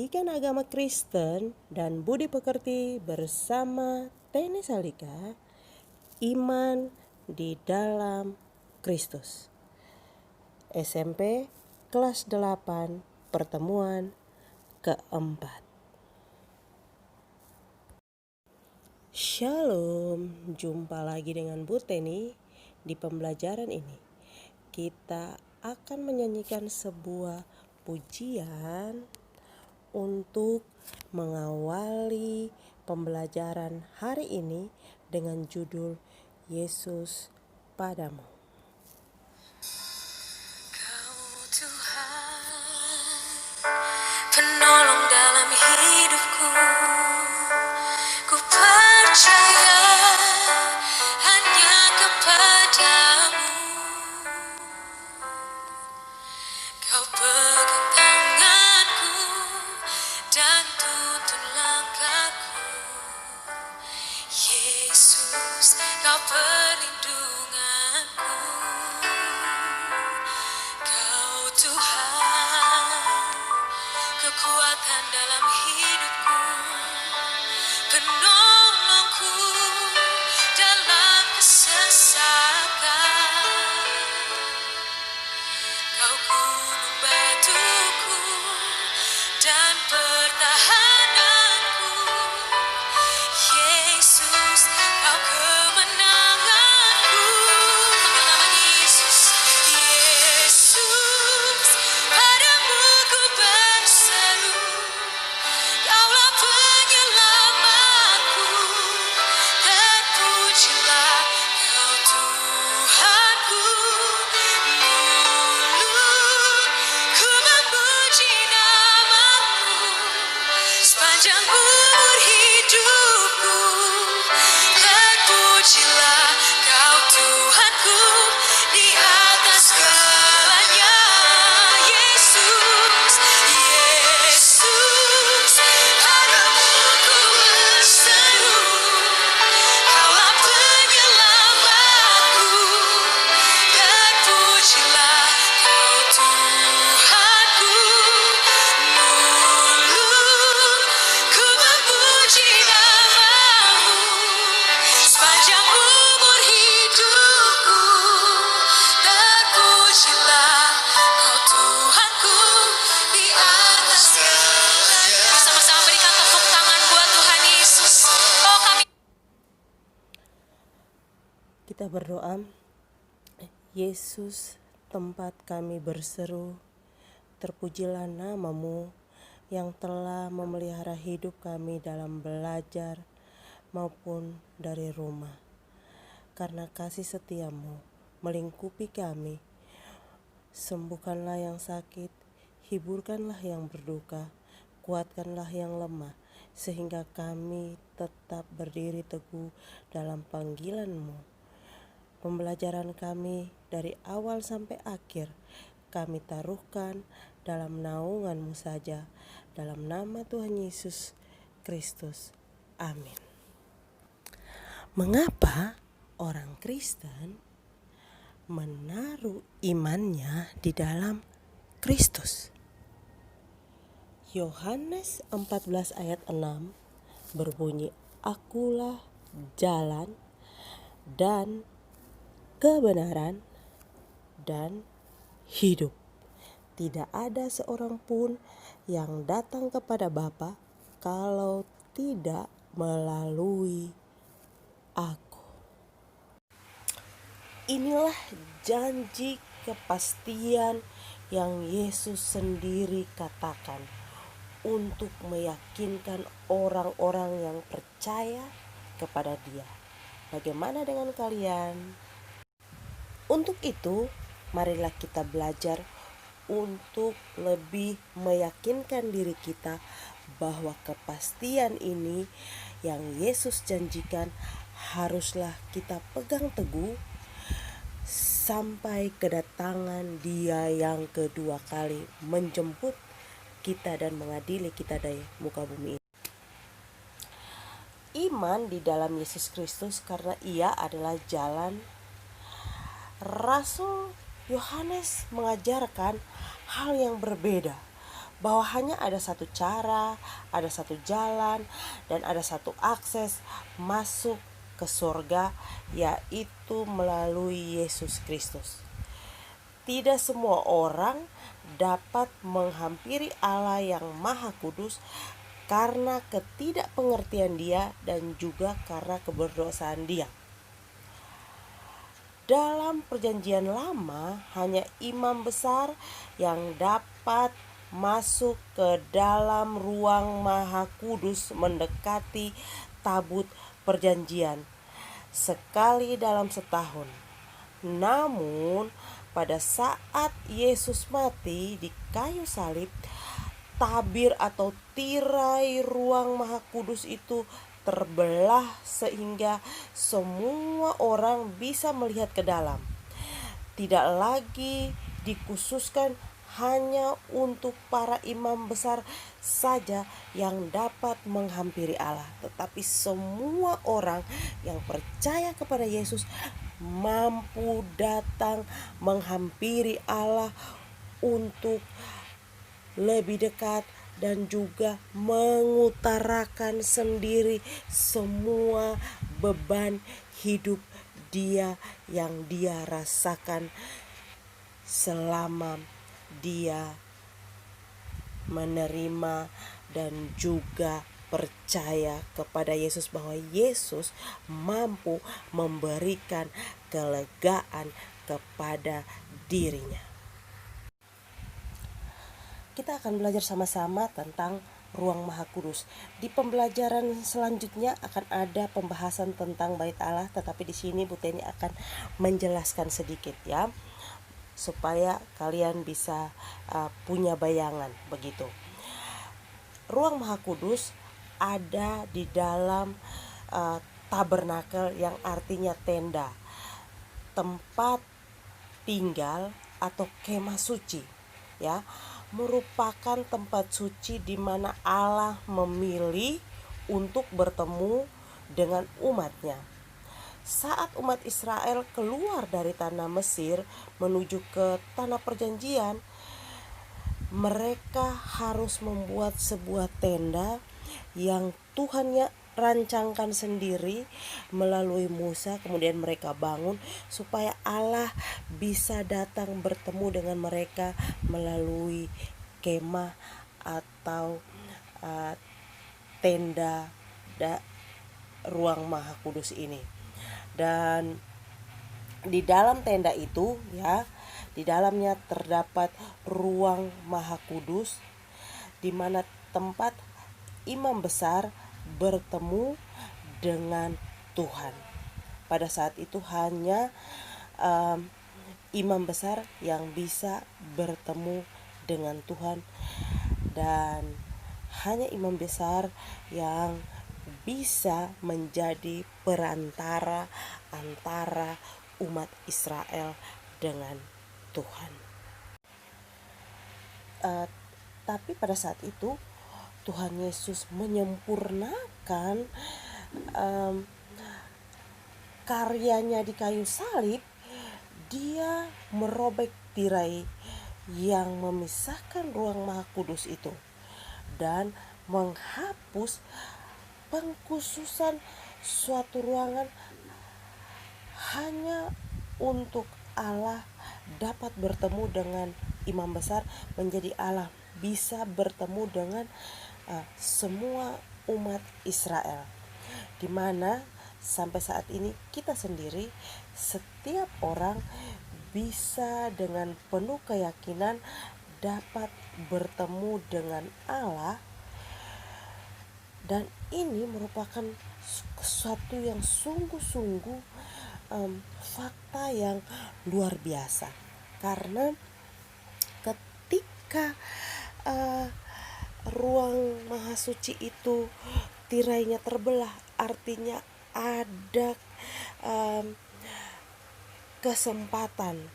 Pendidikan Agama Kristen dan Budi Pekerti bersama Teni Salika, Iman di dalam Kristus. SMP kelas 8 pertemuan keempat. Shalom, jumpa lagi dengan Bu Teni. Di pembelajaran ini kita akan menyanyikan sebuah pujian untuk mengawali pembelajaran hari ini dengan judul Yesus padamu. Kau Tuhan, penolong dalam hidupku, ku percaya hanya kepadamu. Kau pegang tanganku dan tuntun langkahku. Yesus, kau perlindunganku. Kau Tuhan, kekuatan dalam hidupku, penolongku dalam kesesakan. Kau gunung batuku dan pertahananku. Yesus, kau kemenanganku. Panggil nama Yesus. Yesus, padamu ku berseru. Kaulah penyelamatku. Terpujilah Kau Tuhanku. Ku memuji namamu sepanjang umur hidupku. Terpujilah Kau Tuhanku di atas segalanya. Yesus, Yesus, padamu ku berseru. Kaulah penyelamatku. Terpujilah Kau Tuhanku. Ku memuji namamu sepanjang umur hidupku. Terpujilah Kau Tuhanku di atas segalanya. Bersama-sama berikan tepuk tangan buat Tuhan Yesus. Oh, kami Kita berdoa. Yesus, tempat kami berseru, terpujilah namamu yang telah memelihara hidup kami dalam belajar maupun dari rumah. Karena kasih setiamu melingkupi kami, sembuhkanlah yang sakit, hiburkanlah yang berduka, kuatkanlah yang lemah, sehingga kami tetap berdiri teguh dalam panggilan-Mu. Pembelajaran kami dari awal sampai akhir kami taruhkan dalam naungan-Mu saja, dalam nama Tuhan Yesus Kristus. Amin. Mengapa orang Kristen menaruh imannya di dalam Kristus? Yohanes 14 ayat 6 berbunyi, Akulah jalan dan kebenaran dan hidup. Tidak ada seorang pun yang datang kepada Bapa kalau tidak melalui aku. Inilah janji kepastian yang Yesus sendiri katakan untuk meyakinkan orang-orang yang percaya kepada Dia. Bagaimana dengan kalian? Untuk itu, marilah kita belajar untuk lebih meyakinkan diri kita bahwa kepastian ini yang Yesus janjikan haruslah kita pegang teguh sampai kedatangan Dia yang kedua kali menjemput kita dan mengadili kita dari muka bumi ini. Iman di dalam Yesus Kristus karena Ia adalah jalan. Rasul Yohanes mengajarkan hal yang berbeda, bahwa hanya ada satu cara, ada satu jalan, dan ada satu akses masuk ke surga, yaitu melalui Yesus Kristus. Tidak semua orang dapat menghampiri Allah yang Maha Kudus karena ketidakpengertian dia dan juga karena keberdosaan dia. Dalam perjanjian lama, hanya imam besar yang dapat masuk ke dalam ruang Maha Kudus mendekati tabut perjanjian sekali dalam setahun. Namun, pada saat Yesus mati di kayu salib, tabir atau tirai ruang Maha Kudus itu terbelah sehingga semua orang bisa melihat ke dalam. Tidak lagi dikhususkan hanya untuk para imam besar saja yang dapat menghampiri Allah, tetapi semua orang yang percaya kepada Yesus mampu datang menghampiri Allah untuk lebih dekat dan juga mengutarakan sendiri semua beban hidup dia yang dia rasakan selama dia menerima dan juga percaya kepada Yesus, bahwa Yesus mampu memberikan kelegaan kepada dirinya. Kita akan belajar sama-sama tentang ruang Maha Kudus. Di pembelajaran selanjutnya akan ada pembahasan tentang Bait Allah, tetapi di sini Bu Teni akan menjelaskan sedikit ya, supaya kalian bisa punya bayangan begitu. Ruang Maha Kudus ada di dalam tabernakel, yang artinya tenda, tempat tinggal atau kemah suci ya, merupakan tempat suci di mana Allah memilih untuk bertemu dengan umatnya. Saat umat Israel keluar dari tanah Mesir menuju ke tanah perjanjian, mereka harus membuat sebuah tenda yang Tuhan rancangkan sendiri melalui Musa. Kemudian mereka bangun supaya Allah bisa datang bertemu dengan mereka melalui kemah atau tenda ruang Maha Kudus ini. Dan di dalam tenda itu ya, di dalamnya terdapat ruang Maha Kudus, di mana tempat imam besar bertemu dengan Tuhan. Pada saat itu hanya imam besar yang bisa bertemu dengan Tuhan, dan hanya imam besar yang bisa menjadi perantara antara umat Israel dengan Tuhan. Tapi pada saat itu Tuhan Yesus menyempurnakan karyanya di kayu salib. Dia merobek tirai yang memisahkan ruang Maha Kudus itu dan menghapus pengkhususan suatu ruangan hanya untuk Allah dapat bertemu dengan imam besar, menjadi Allah bisa bertemu dengan semua umat Israel, di mana sampai saat ini kita sendiri, setiap orang bisa dengan penuh keyakinan dapat bertemu dengan Allah. Dan ini merupakan sesuatu yang sungguh-sungguh fakta yang luar biasa, karena ketika ruang Maha Suci itu tirainya terbelah, artinya ada kesempatan,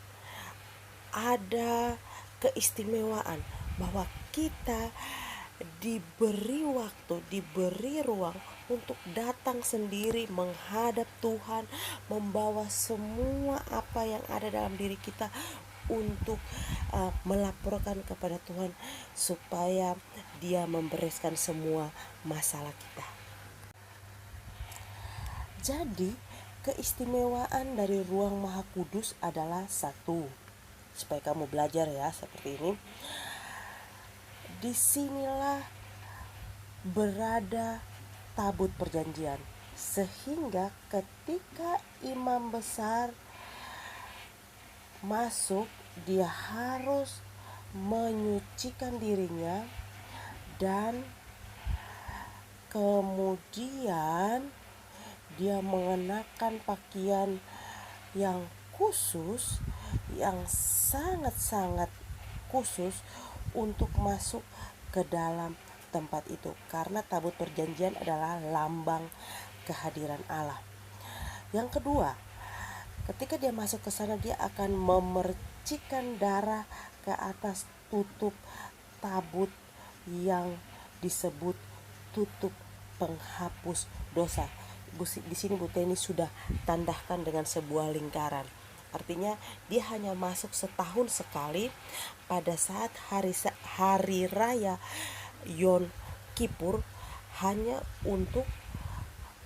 ada keistimewaan bahwa kita diberi waktu, diberi ruang untuk datang sendiri menghadap Tuhan, membawa semua apa yang ada dalam diri kita untuk melaporkan kepada Tuhan supaya Dia membereskan semua masalah kita. Jadi keistimewaan dari ruang Maha Kudus adalah satu, supaya kamu belajar ya seperti ini. Disinilah berada tabut perjanjian, sehingga ketika imam besar masuk, dia harus menyucikan dirinya dan kemudian dia mengenakan pakaian yang khusus, yang sangat-sangat khusus untuk masuk ke dalam tempat itu, karena tabut perjanjian adalah lambang kehadiran Allah. Yang kedua, ketika dia masuk ke sana, dia akan memercikan darah ke atas tutup tabut yang disebut tutup penghapus dosa. Di sini Bu Teni sudah tandahkan dengan sebuah lingkaran. Artinya dia hanya masuk setahun sekali pada saat hari raya Yom Kippur, hanya untuk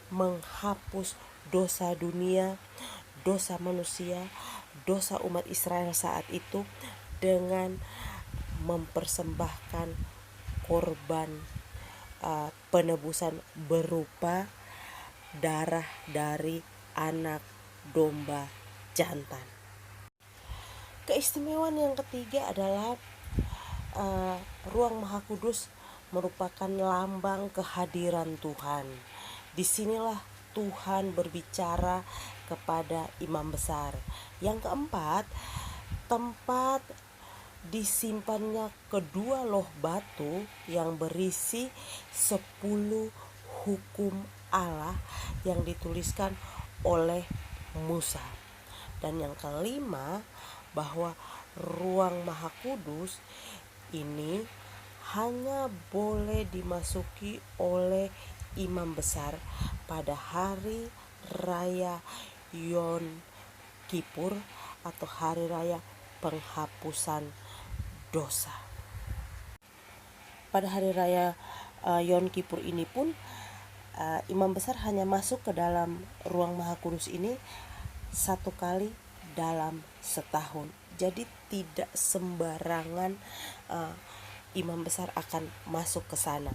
menghapus dosa dunia, dosa manusia, dosa umat Israel saat itu, dengan mempersembahkan korban penebusan berupa darah dari anak domba jantan. Keistimewaan yang ketiga adalah ruang Maha Kudus merupakan lambang kehadiran Tuhan. Disinilah Tuhan berbicara kepada imam besar. Yang keempat, tempat disimpannya kedua loh batu yang berisi 10 hukum Allah yang dituliskan oleh Musa. Dan yang kelima, bahwa ruang Maha Kudus ini hanya boleh dimasuki oleh imam besar pada hari raya Yom Kippur atau hari raya penghapusan dosa. Pada hari raya Yom Kippur ini pun imam besar hanya masuk ke dalam ruang Maha Kudus ini satu kali dalam setahun. Jadi tidak sembarangan imam besar akan masuk ke sana.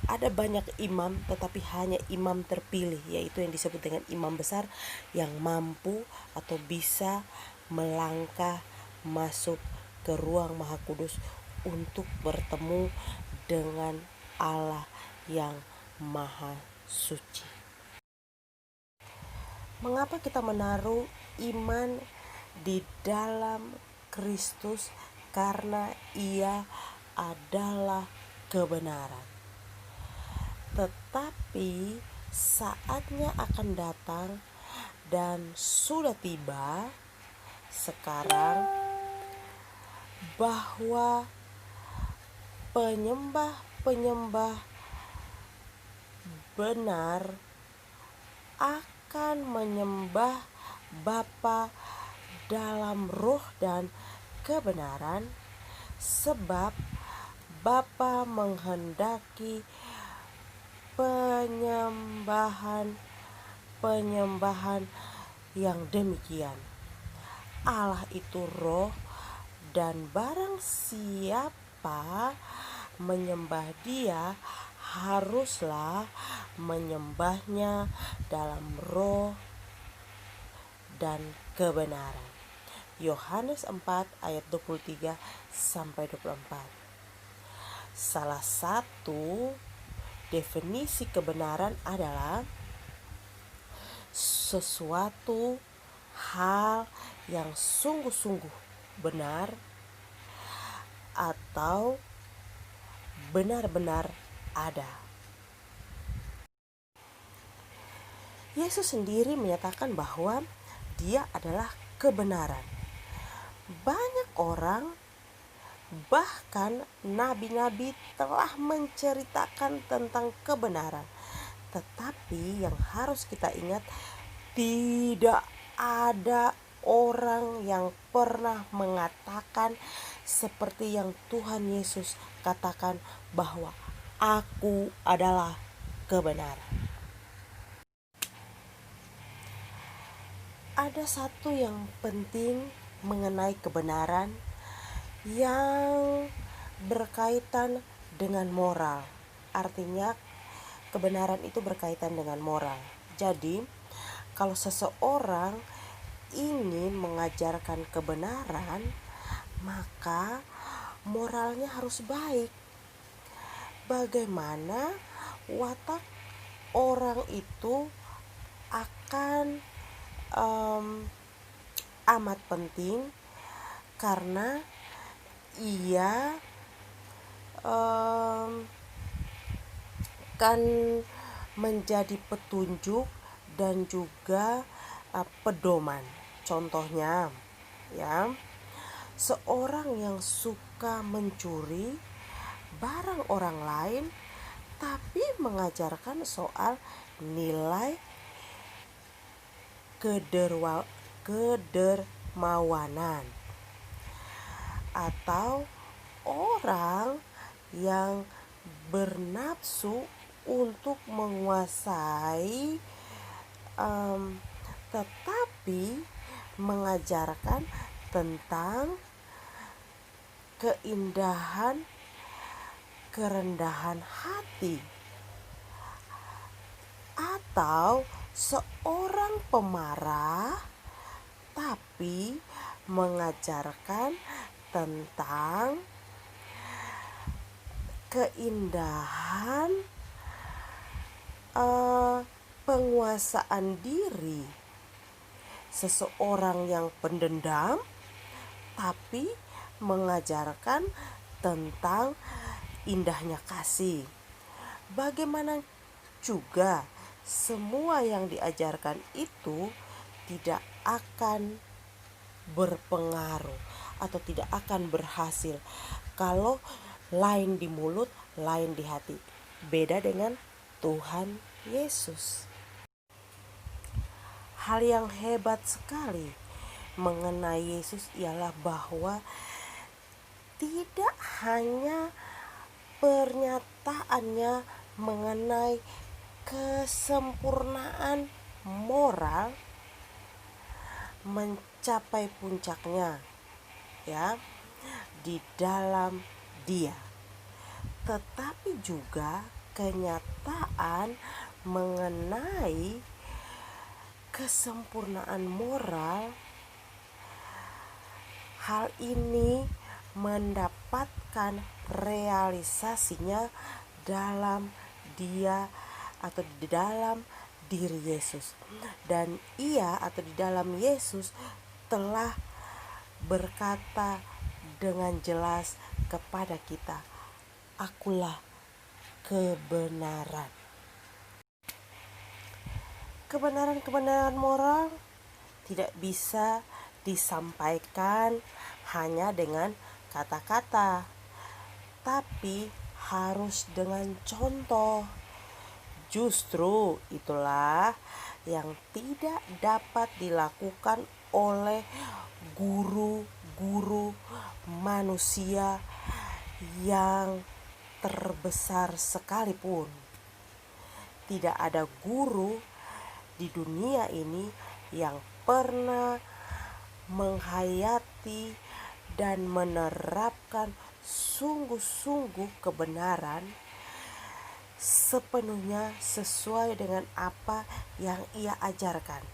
Ada banyak imam, tetapi hanya imam terpilih, yaitu yang disebut dengan imam besar, yang mampu atau bisa melangkah masuk ke ruang Maha Kudus untuk bertemu dengan Allah yang Maha Suci. Mengapa kita menaruh iman di dalam Kristus? Karena Ia adalah kebenaran. Tetapi saatnya akan datang dan sudah tiba sekarang bahwa penyembah-penyembah benar akan menyembah Bapa dalam roh dan kebenaran, sebab Bapa menghendaki penyembahan yang demikian. Allah itu roh, dan barang siapa menyembah Dia haruslah menyembahnya dalam roh dan kebenaran. Yohanes 4 ayat 23 sampai 24. Salah satu definisi kebenaran adalah sesuatu hal yang sungguh-sungguh benar atau benar-benar ada. Yesus sendiri menyatakan bahwa Dia adalah kebenaran. Banyak orang, bahkan nabi-nabi, telah menceritakan tentang kebenaran. Tetapi yang harus kita ingat, tidak ada orang yang pernah mengatakan seperti yang Tuhan Yesus katakan bahwa aku adalah kebenaran. Ada satu yang penting mengenai kebenaran yang berkaitan dengan moral. Artinya kebenaran itu berkaitan dengan moral. Jadi kalau seseorang ingin mengajarkan kebenaran, maka moralnya harus baik. Bagaimana watak orang itu akan amat penting, karena ia kan menjadi petunjuk dan juga pedoman. Contohnya, ya, seorang yang suka mencuri barang orang lain tapi mengajarkan soal nilai kedermawanan, atau orang yang bernafsu untuk menguasai tetapi mengajarkan tentang keindahan, kerendahan hati, atau seorang pemarah tapi mengajarkan tentang keindahan penguasaan diri. Seseorang yang pendendam tapi mengajarkan tentang indahnya kasih. Bagaimana juga semua yang diajarkan itu tidak akan berpengaruh atau tidak akan berhasil kalau lain di mulut, lain di hati. Beda dengan Tuhan Yesus. Hal yang hebat sekali mengenai Yesus ialah bahwa tidak hanya pernyataannya mengenai kesempurnaan moral mencapai puncaknya, ya, di dalam Dia, tetapi juga kenyataan mengenai kesempurnaan moral. Hal ini mendapatkan realisasinya dalam Dia atau di dalam diri Yesus, dan Ia atau di dalam Yesus telah berkata dengan jelas kepada kita, akulah kebenaran. Kebenaran-kebenaran moral tidak bisa disampaikan hanya dengan kata-kata, tapi harus dengan contoh. Justru itulah yang tidak dapat dilakukan oleh guru-guru manusia yang terbesar sekalipun. Tidak ada guru di dunia ini yang pernah menghayati dan menerapkan sungguh-sungguh kebenaran sepenuhnya sesuai dengan apa yang ia ajarkan.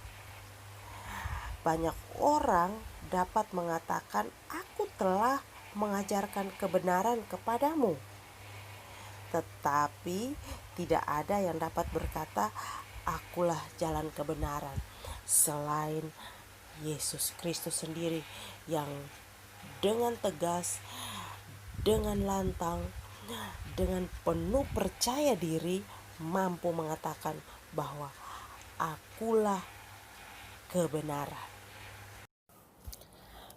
Banyak orang dapat mengatakan, aku telah mengajarkan kebenaran kepadamu, tetapi tidak ada yang dapat berkata, akulah jalan kebenaran, selain Yesus Kristus sendiri yang dengan tegas, dengan lantang, dengan penuh percaya diri mampu mengatakan bahwa akulah kebenaran.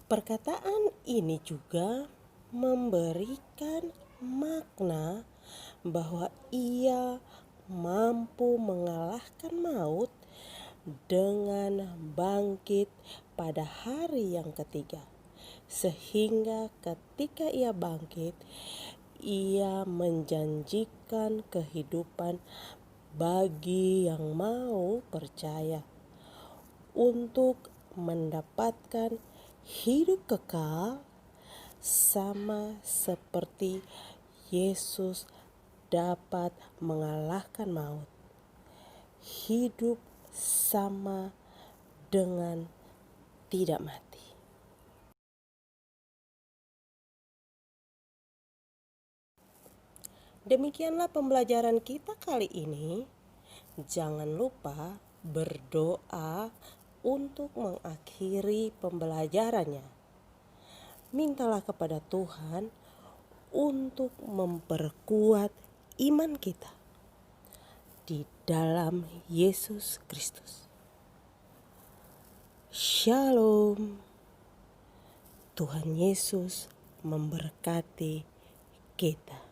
Perkataan ini juga memberikan makna bahwa Ia mampu mengalahkan maut dengan bangkit pada hari yang ketiga. Sehingga ketika ia bangkit, ia menjanjikan kehidupan bagi yang mau percaya untuk mendapatkan hidup kekal, sama seperti Yesus dapat mengalahkan maut. Hidup sama dengan tidak mati. Demikianlah pembelajaran kita kali ini. Jangan lupa berdoa untuk mengakhiri pembelajarannya. Mintalah kepada Tuhan untuk memperkuat iman kita di dalam Yesus Kristus. Shalom. Tuhan Yesus memberkati kita.